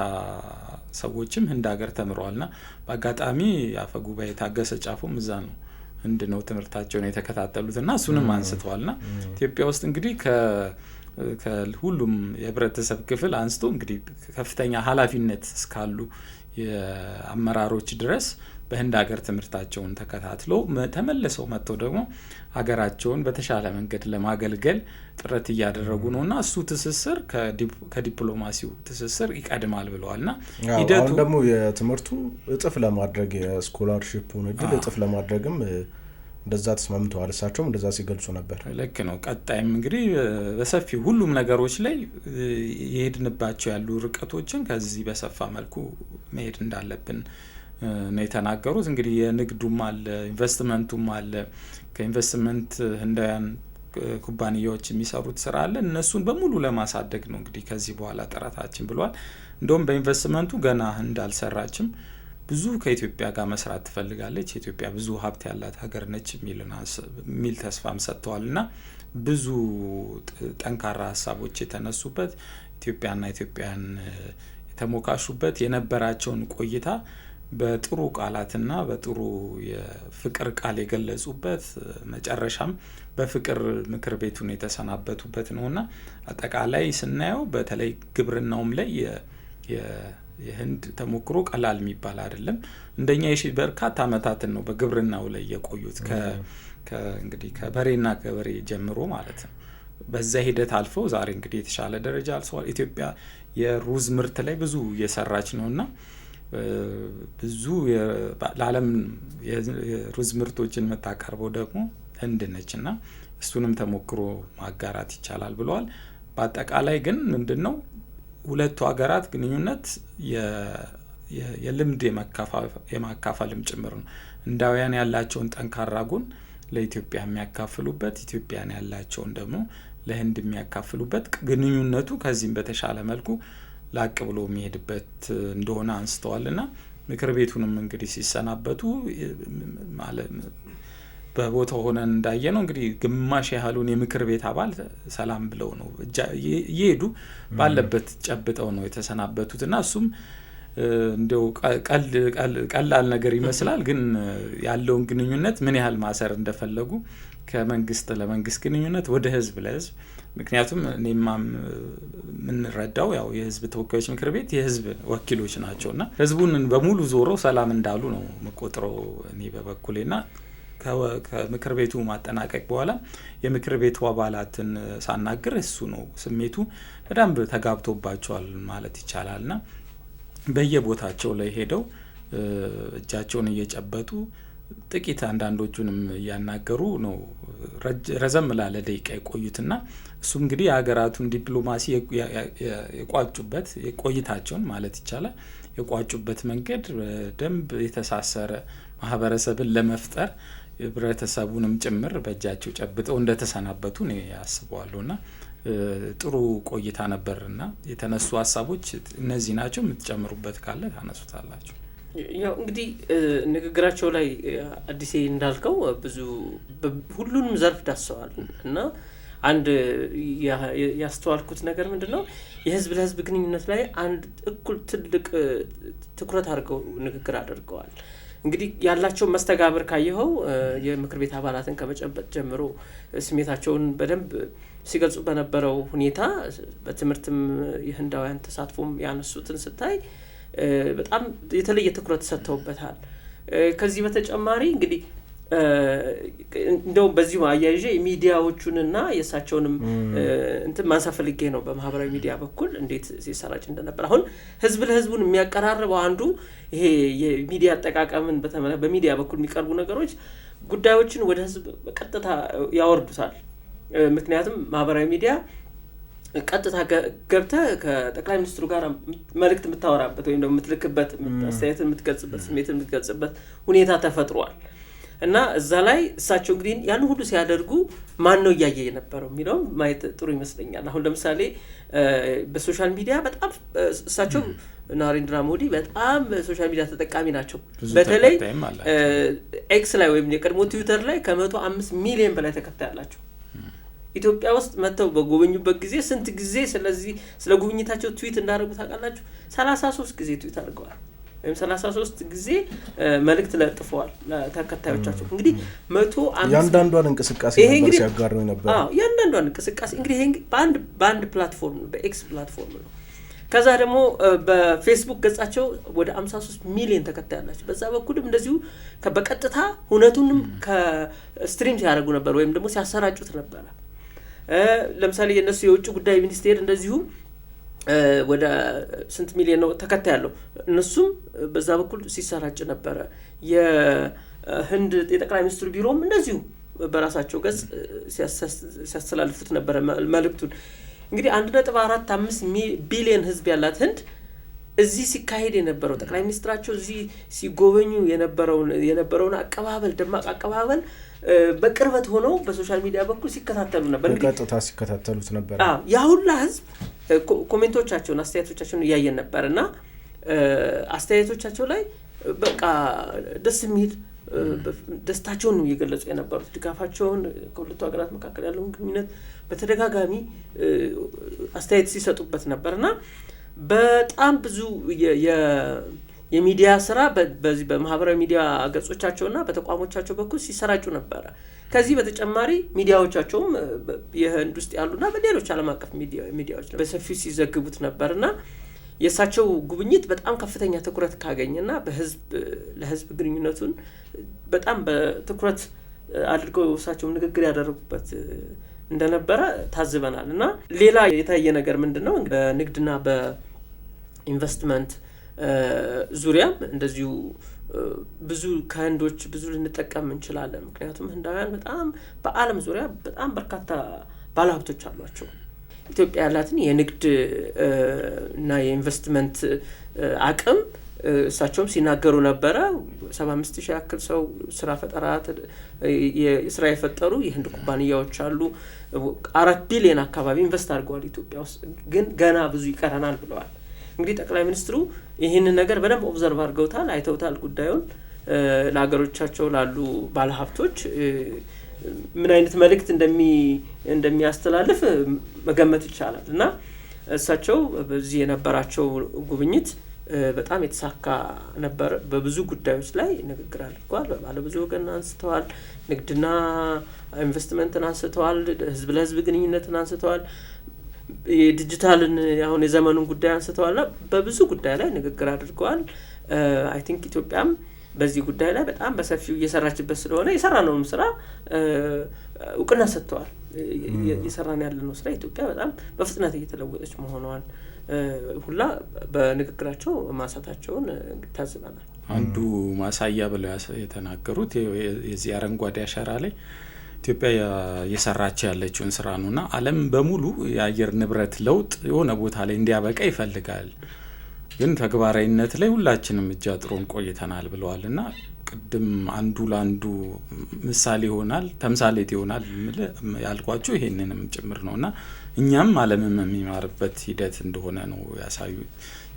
ሰዎችም ህንድ ሀገር ተምረዋልና በአጋጣሚ አፈ ጉባኤ ታገሰ ጫፎም እዛ ነው ህንድ ነው ትምህርታቸውን የተከታተሉትና እሱንም አንስተዋልና ኢትዮጵያ ውስጥ እንግዲህ ከሁሉም የህብረተሰብ ክፍል አንስቶ እንግዲህ ከፍተኛ ኃላፊነት እስካሉ የአመራሮች ድረስ በህንድ ሀገር ትምህርታቸውን ተከታትለው ተመልሰው መጥተው ደግሞ ሀገራቸውን በተሻለ መንገድ ለማገልገል ጥረት እያደረጉ ነውና እሱ ትስስር ከዲፕሎማሲው ትስስር ይቀድማል ብለዋልና አሁን ደግሞ የትምህርቱ እጥፍ ለማድረግ የስኮላርሺፑን እድል እጥፍ ለማድረግም እንደዛ ተስማምተዋል። እሳቸውም እንደዛ ሲገልጹ ነበር። ልክ ነው። ቀጣይም እንግዲህ በሰፊው ሁሉም ነገሮች ላይ የሄድንባቸው ያሉ ርቀቶችን ከዚህ በሰፋ መልኩ መሄድ እንዳለብን ነው የተናገሩት። እንግዲህ የንግዱም አለ ኢንቨስትመንቱም አለ። ከኢንቨስትመንት ህንዳውያን ኩባንያዎች የሚሰሩት ስራ አለ። እነሱን በሙሉ ለማሳደግ ነው እንግዲህ ከዚህ በኋላ ጥረታችን ብለዋል። እንደውም በኢንቨስትመንቱ ገና ህንድ አልሰራችም፣ ብዙ ከኢትዮጵያ ጋር መስራት ትፈልጋለች፣ ኢትዮጵያ ብዙ ሀብት ያላት ሀገር ነች የሚል ተስፋም ሰጥተዋልና ብዙ ጠንካራ ሀሳቦች የተነሱበት ኢትዮጵያና ኢትዮጵያን የተሞካሹበት የነበራቸውን ቆይታ በጥሩ ቃላትና በጥሩ የፍቅር ቃል የገለጹበት መጨረሻም በፍቅር ምክር ቤቱን የተሰናበቱበት ነውና አጠቃላይ ስናየው በተለይ ግብርናውም ላይ የህንድ ተሞክሮ ቀላል የሚባል አይደለም። እንደኛ በርካታ አመታትን ነው በግብርናው ላይ የቆዩት እንግዲህ ከበሬና ገበሬ ጀምሮ ማለት ነው። በዛ ሂደት አልፈው ዛሬ እንግዲህ የተሻለ ደረጃ አልፈዋል። ኢትዮጵያ የሩዝ ምርት ላይ ብዙ እየሰራች ነውና ብዙ ለዓለም የሩዝ ምርቶችን የምታቀርበው ደግሞ ህንድ ነችና እሱንም ተሞክሮ ማጋራት ይቻላል ብለዋል። በአጠቃላይ ግን ምንድነው ሁለቱ ሀገራት ግንኙነት የልምድ የማካፈልም ጭምር ነው። ህንዳውያን ያላቸውን ጠንካራ ጎን ለኢትዮጵያ የሚያካፍሉበት፣ ኢትዮጵያን ያላቸውን ደግሞ ለህንድ የሚያካፍሉበት ግንኙነቱ ከዚህም በተሻለ መልኩ ላቅ ብሎ የሚሄድበት እንደሆነ አንስተዋልና ምክር ቤቱንም እንግዲህ ሲሰናበቱ በቦታው ሆነን እንዳየነው እንግዲህ ግማሽ ያህሉን የምክር ቤት አባል ሰላም ብለው ነው እየሄዱ ባለበት ጨብጠው ነው የተሰናበቱትና እሱም እንደው ቀላል ነገር ይመስላል፣ ግን ያለውን ግንኙነት ምን ያህል ማሰር እንደፈለጉ ከመንግስት ለመንግስት ግንኙነት ወደ ህዝብ ለህዝብ ምክንያቱም እኔማም ምንረዳው ያው የህዝብ ተወካዮች ምክር ቤት የህዝብ ወኪሎች ናቸውና ህዝቡን በሙሉ ዞሮ ሰላም እንዳሉ ነው መቆጥረው እኔ በበኩሌና ከምክር ቤቱ ማጠናቀቅ በኋላ የምክር ቤቱ አባላትን ሳናግር እሱ ነው ስሜቱ በደንብ ተጋብቶባቸዋል ማለት ይቻላልና በየቦታቸው ላይ ሄደው እጃቸውን እየጨበጡ ጥቂት አንዳንዶቹንም እያናገሩ ነው ረዘም ላለ ደቂቃ የቆዩትና እሱም እንግዲህ የሀገራቱን ዲፕሎማሲ የቋጩበት የቆይታቸውን ማለት ይቻላል የቋጩበት መንገድ በደንብ የተሳሰረ ማህበረሰብን ለመፍጠር ህብረተሰቡንም ጭምር በእጃቸው ጨብጠው እንደተሰናበቱ ነው ያስባሉና ጥሩ ቆይታ ነበርና የተነሱ ሀሳቦች እነዚህ ናቸው። የምትጨምሩበት ካለ ታነሱታላችሁ። ያው እንግዲህ ንግግራቸው ላይ አዲስ እንዳልከው ብዙ ሁሉንም ዘርፍ ዳሰዋል እና አንድ ያስተዋልኩት ነገር ምንድነው የህዝብ ለህዝብ ግንኙነት ላይ አንድ እኩል ትልቅ ትኩረት አድርገው ንግግር አድርገዋል። እንግዲህ ያላቸው መስተጋብር ካየኸው የምክር ቤት አባላትን ከመጨበጥ ጀምሮ ስሜታቸውን በደንብ ሲገልጹ በነበረው ሁኔታ በትምህርትም የህንዳውያን ተሳትፎም ያነሱትን ስታይ በጣም የተለየ ትኩረት ሰጥተውበታል። ከዚህ በተጨማሪ እንግዲህ እንደው በዚሁ አያይዤ ሚዲያዎቹንና የሳቸውንም እንትን ማንሳት ፈልጌ ነው በማህበራዊ ሚዲያ በኩል እንዴት ሲሰራጭ እንደነበር። አሁን ህዝብ ለህዝቡን የሚያቀራርበው አንዱ ይሄ የሚዲያ አጠቃቀምን በሚዲያ በኩል የሚቀርቡ ነገሮች ጉዳዮችን ወደ ህዝብ በቀጥታ ያወርዱታል። ምክንያቱም ማህበራዊ ሚዲያ ቀጥታ ገብተህ ከጠቅላይ ሚኒስትሩ ጋር መልእክት የምታወራበት ወይም ደግሞ የምትልክበት አስተያየትን የምትገልጽበት ስሜትን የምትገልጽበት ሁኔታ ተፈጥሯል እና እዛ ላይ እሳቸው እንግዲህ ያን ሁሉ ሲያደርጉ ማን ነው እያየ የነበረው የሚለው ማየት ጥሩ ይመስለኛል። አሁን ለምሳሌ በሶሻል ሚዲያ በጣም እሳቸው ናሬንድራ ሞዲ በጣም ሶሻል ሚዲያ ተጠቃሚ ናቸው። በተለይ ኤክስ ላይ ወይም የቀድሞ ትዊተር ላይ ከ105 ሚሊዮን በላይ ተከታይ አላቸው። ኢትዮጵያ ውስጥ መተው በጎበኙበት ጊዜ ስንት ጊዜ ስለ ጉብኝታቸው ትዊት እንዳደረጉ ታውቃላችሁ? 33 ጊዜ ትዊት አድርገዋል። ወይም 33 ጊዜ መልእክት ለጥፈዋል ለተከታዮቻቸው። እንግዲህ 105 ያንዳንዷን እንቅስቃሴ ነበር ሲያጋሩ ነበር። ያንዳንዷን እንቅስቃሴ እንግዲህ ይሄ በአንድ ፕላትፎርም በኤክስ ፕላትፎርም ነው። ከዛ ደግሞ በፌስቡክ ገጻቸው ወደ 53 ሚሊዮን ተከታይ አላቸው። በዛ በኩልም እንደዚሁ በቀጥታ ሁነቱንም ከስትሪም ሲያደርጉ ነበር ወይም ደግሞ ሲያሰራጩት ነበር። ለምሳሌ የነሱ የውጭ ጉዳይ ሚኒስቴር እንደዚሁ ወደ ስንት ሚሊዮን ነው ተከታይ ያለው፣ እነሱም በዛ በኩል ሲሰራጭ ነበረ። የህንድ የጠቅላይ ሚኒስትሩ ቢሮም እንደዚሁ በራሳቸው ገጽ ሲያስተላልፉት ነበረ መልእክቱን። እንግዲህ 1.45 ቢሊዮን ህዝብ ያላት ህንድ እዚህ ሲካሄድ የነበረው ጠቅላይ ሚኒስትራቸው እዚህ ሲጎበኙ የነበረውን አቀባበል ደማቅ አቀባበል በቅርበት ሆነው በሶሻል ሚዲያ በኩል ሲከታተሉ ነበር። በቀጥታ ሲከታተሉት ነበር። ያ ሁላ ህዝብ ኮሜንቶቻቸውን አስተያየቶቻቸውን እያየን ነበርና አስተያየቶቻቸው ላይ በቃ ደስ የሚል ደስታቸውን ነው እየገለጹ የነበሩት። ድጋፋቸውን ከሁለቱ ሀገራት መካከል ያለውን ግንኙነት በተደጋጋሚ አስተያየት ሲሰጡበት ነበርና በጣም ብዙ የሚዲያ ስራ በዚህ በማህበራዊ ሚዲያ ገጾቻቸውና በተቋሞቻቸው በኩል ሲሰራጩ ነበር። ከዚህ በተጨማሪ ሚዲያዎቻቸውም የህንድ ውስጥ ያሉና በሌሎች ዓለም አቀፍ ሚዲያዎች በሰፊው ሲዘግቡት ነበርና የእሳቸው ጉብኝት በጣም ከፍተኛ ትኩረት ካገኘና ለህዝብ ግንኙነቱን በጣም በትኩረት አድርገው እሳቸው ንግግር ያደረጉበት እንደነበረ ታዝበናል። እና ሌላ የታየ ነገር ምንድነው? በንግድና በኢንቨስትመንት ዙሪያም እንደዚሁ ብዙ ከህንዶች ብዙ ልንጠቀም እንችላለን። ምክንያቱም ህንዳውያን በጣም በዓለም ዙሪያ በጣም በርካታ ባለሀብቶች አሏቸው። ኢትዮጵያ ያላትን የንግድ እና የኢንቨስትመንት አቅም እሳቸውም ሲናገሩ ነበረ። 75,000 ያክል ሰው ስራ ፈጠራ የስራ የፈጠሩ የህንድ ኩባንያዎች አሉ። 4 ቢሊዮን አካባቢ ኢንቨስት አድርገዋል ኢትዮጵያ ውስጥ፣ ግን ገና ብዙ ይቀረናል ብለዋል። እንግዲህ ጠቅላይ ሚኒስትሩ ይህንን ነገር በደንብ ኦብዘርቭ አድርገውታል፣ አይተውታል። ጉዳዩን ለሀገሮቻቸው ላሉ ባለሀብቶች ምን አይነት መልእክት እንደሚያስተላልፍ መገመት ይቻላል። እና እሳቸው በዚህ የነበራቸው ጉብኝት በጣም የተሳካ ነበር። በብዙ ጉዳዮች ላይ ንግግር አድርገዋል። ባለብዙ ወገን አንስተዋል። ንግድና ኢንቨስትመንትን አንስተዋል። ህዝብ ለህዝብ ግንኙነትን አንስተዋል። የዲጂታልን አሁን የዘመኑን ጉዳይ አንስተዋልና በብዙ ጉዳይ ላይ ንግግር አድርገዋል። አይ ቲንክ ኢትዮጵያም በዚህ ጉዳይ ላይ በጣም በሰፊው እየሰራችበት ስለሆነ የሰራነውም ስራ እውቅና ሰጥተዋል። የሰራን ያለነው ስራ ኢትዮጵያ በጣም በፍጥነት እየተለወጠች መሆኗን ሁላ በንግግራቸው ማሳታቸውን ታዝበናል። አንዱ ማሳያ ብለው የተናገሩት የዚህ አረንጓዴ አሻራ ላይ ኢትዮጵያ እየሰራች ያለችውን ስራ ነውና ዓለም በሙሉ የአየር ንብረት ለውጥ የሆነ ቦታ ላይ እንዲያበቃ ይፈልጋል፣ ግን ተግባራዊነት ላይ ሁላችንም እጅ አጥሮን ቆይተናል ብለዋልና ቅድም አንዱ ለአንዱ ምሳሌ ይሆናል ተምሳሌት ይሆናል ያልኳቸው ይሄንንም ጭምር ነውና እኛም ዓለምም የሚማርበት ሂደት እንደሆነ ነው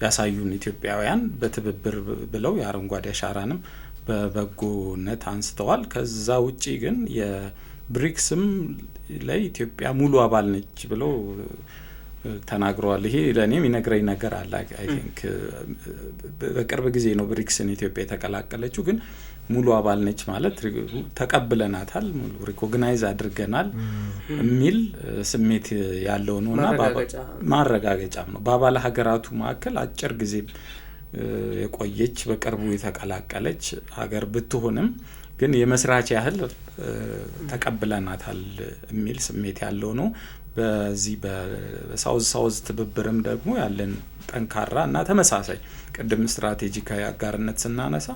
ያሳዩን ኢትዮጵያውያን በትብብር ብለው የአረንጓዴ አሻራንም በበጎነት አንስተዋል። ከዛ ውጪ ግን የብሪክስም ላይ ኢትዮጵያ ሙሉ አባል ነች ብለው ተናግረዋል። ይሄ ለእኔም ይነግረኝ ነገር አለ። አይ ቲንክ በቅርብ ጊዜ ነው ብሪክስን ኢትዮጵያ የተቀላቀለችው፣ ግን ሙሉ አባል ነች ማለት ተቀብለናታል፣ ሙሉ ሪኮግናይዝ አድርገናል የሚል ስሜት ያለው ነውና ማረጋገጫም ነው። በአባል ሀገራቱ መካከል አጭር ጊዜ የቆየች በቅርቡ የተቀላቀለች ሀገር ብትሆንም ግን የመስራች ያህል ተቀብለናታል የሚል ስሜት ያለው ነው። በዚህ በሳውዝ ትብብርም ደግሞ ያለን ጠንካራ እና ተመሳሳይ ቅድም ስትራቴጂካዊ አጋርነት ስናነሳ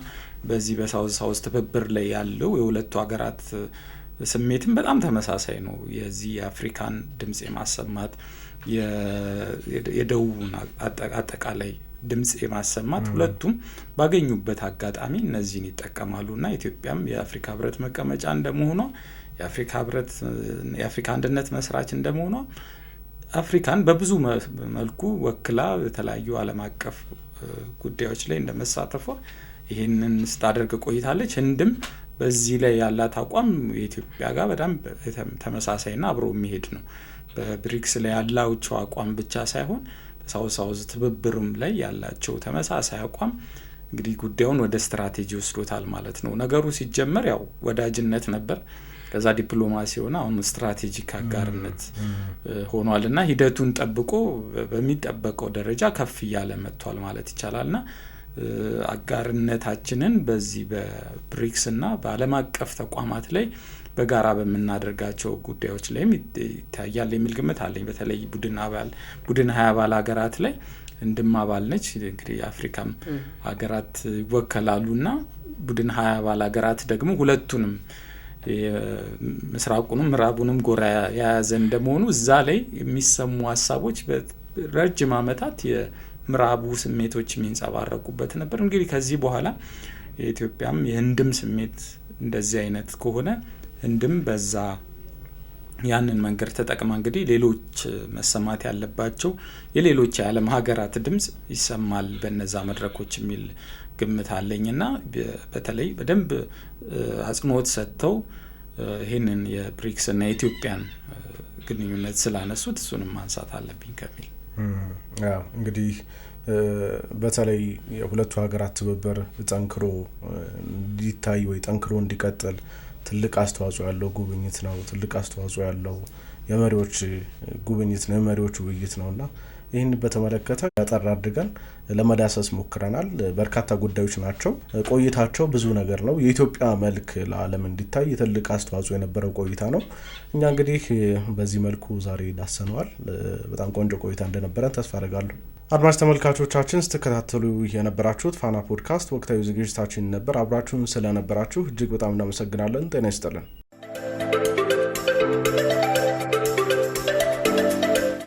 በዚህ በሳውዝ ትብብር ላይ ያለው የሁለቱ ሀገራት ስሜትም በጣም ተመሳሳይ ነው። የዚህ የአፍሪካን ድምጽ የማሰማት የደቡብን አጠቃላይ ድምጽ የማሰማት ሁለቱም ባገኙበት አጋጣሚ እነዚህን ይጠቀማሉና ኢትዮጵያም የአፍሪካ ህብረት መቀመጫ እንደመሆኗ የአፍሪካ አንድነት መስራች እንደመሆኗ አፍሪካን በብዙ መልኩ ወክላ የተለያዩ ዓለም አቀፍ ጉዳዮች ላይ እንደመሳተፏ ይህንን ስታደርግ ቆይታለች። ህንድም በዚህ ላይ ያላት አቋም የኢትዮጵያ ጋር በጣም ተመሳሳይና አብሮ የሚሄድ ነው። በብሪክስ ላይ ያላቸው አቋም ብቻ ሳይሆን በሳውዝ ትብብርም ላይ ያላቸው ተመሳሳይ አቋም እንግዲህ ጉዳዩን ወደ ስትራቴጂ ወስዶታል ማለት ነው። ነገሩ ሲጀመር ያው ወዳጅነት ነበር፣ ከዛ ዲፕሎማሲ ሆነ አሁን ስትራቴጂክ አጋርነት ሆኗልና ሂደቱን ጠብቆ በሚጠበቀው ደረጃ ከፍ እያለ መጥቷል ማለት ይቻላልና አጋርነታችንን በዚህ በብሪክስ እና በዓለም አቀፍ ተቋማት ላይ በጋራ በምናደርጋቸው ጉዳዮች ላይም ይታያል የሚል ግምት አለኝ። በተለይ ቡድን 20 አባል ሀገራት ላይ እንድም አባል ነች። እንግዲህ የአፍሪካም ሀገራት ይወከላሉና ቡድን 20 አባል ሀገራት ደግሞ ሁለቱንም ምስራቁንም ምዕራቡንም ጎራ የያዘ እንደመሆኑ እዛ ላይ የሚሰሙ ሀሳቦች በረጅም ዓመታት የምዕራቡ ስሜቶች የሚንጸባረቁበት ነበር። እንግዲህ ከዚህ በኋላ የኢትዮጵያም የህንድም ስሜት እንደዚህ አይነት ከሆነ ህንድም በዛ ያንን መንገድ ተጠቅማ እንግዲህ ሌሎች መሰማት ያለባቸው የሌሎች የዓለም ሀገራት ድምጽ ይሰማል በነዛ መድረኮች የሚል ግምት አለኝና በተለይ በደንብ አጽንኦት ሰጥተው ይህንን የብሪክስ እና የኢትዮጵያን ግንኙነት ስላነሱት እሱንም ማንሳት አለብኝ ከሚል እንግዲህ በተለይ የሁለቱ ሀገራት ትብብር ጠንክሮ እንዲታይ ወይ ጠንክሮ እንዲቀጥል ትልቅ አስተዋጽኦ ያለው ጉብኝት ነው። ትልቅ አስተዋጽኦ ያለው የመሪዎች ጉብኝት ነው፣ የመሪዎች ውይይት ነውና ይህን በተመለከተ ያጠራ አድርገን ለመዳሰስ ሞክረናል። በርካታ ጉዳዮች ናቸው። ቆይታቸው ብዙ ነገር ነው። የኢትዮጵያ መልክ ለዓለም እንዲታይ ትልቅ አስተዋጽኦ የነበረው ቆይታ ነው። እኛ እንግዲህ በዚህ መልኩ ዛሬ ዳሰነዋል። በጣም ቆንጆ ቆይታ እንደነበረን ተስፋ አደርጋለሁ። አድማጭ ተመልካቾቻችን ስትከታተሉ የነበራችሁት ፋና ፖድካስት ወቅታዊ ዝግጅታችን ነበር። አብራችሁን ስለነበራችሁ እጅግ በጣም እናመሰግናለን። ጤና ይስጥልን።